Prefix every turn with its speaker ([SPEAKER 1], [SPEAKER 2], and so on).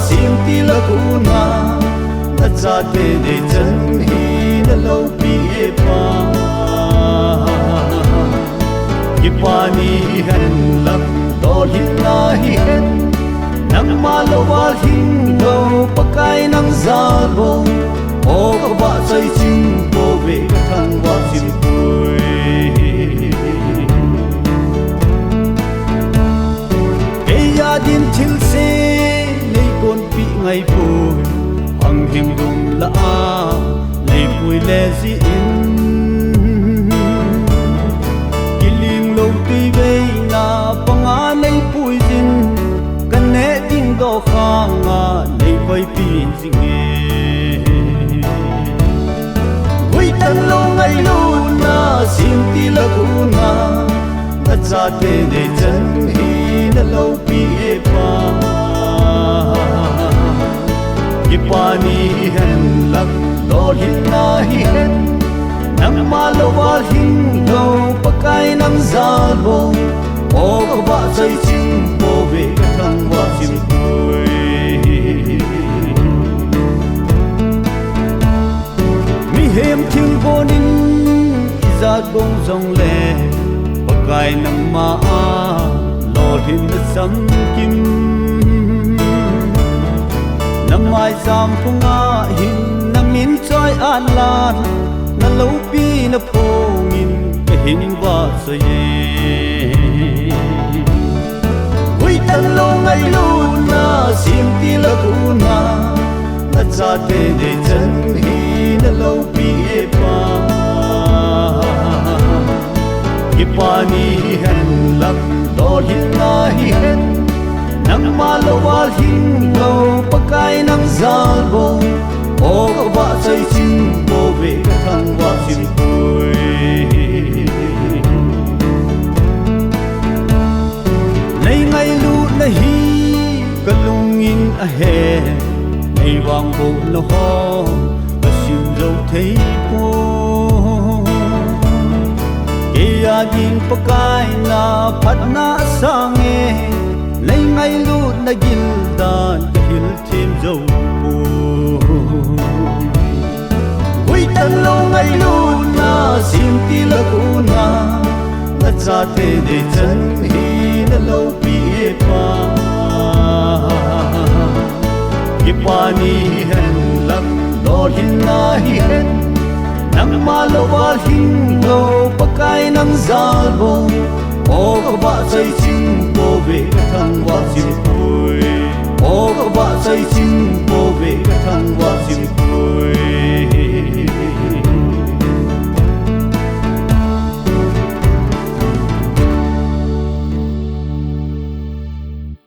[SPEAKER 1] sim ti la kuna na cha te de chân hi na lo pi e pa ki pani han lam do hin na hi hen nang malawal hin lo pakai nang zalo o ko ba sai chim po ve thang wa sim pui e ya din thil se nei kon pi ngai pu hang him dum la a nei pui le si in kiling lo ti ve na panga nei pui jin kan ne ding do khanga nei poi pi jing e hui tan lo ngai lo na sim ti la kuna na cha te de chân hi na lo pi e pa ki pani han lam do hin na hi hen nang malawal hin lo pakai nang zalo o ko ba sai chim po ve thang wa sim pui mi hem thil bonin za gong zong le pakai nang ma lo hin na sam kim mai sam phunga hin na min choi an lan na lo pi na phongin ke hin wa sa ye hui tan lo ngai lo na sim ti la kuna na cha te de chân hi na lo pi e pa ki pani han lam do hin na hi hen nang malawal hin lo pakai nang zalo o ko ba sai chim po ve thang wa sim pui nei ngai lu na hi kalungin a he nei wang bo no ho a sim zo thei po ke ya din pakai na phat na sang e lấy ngay lút na gil dan hil thêm dâu pu hui tan lo ngay lút na sim ti la kuna na cha te de chân hi na lo pi e pa ki pani han lam do hin na hi hen nang malawal hin lo pakai nang zalo o ko ba sai chim po ve thang wa sim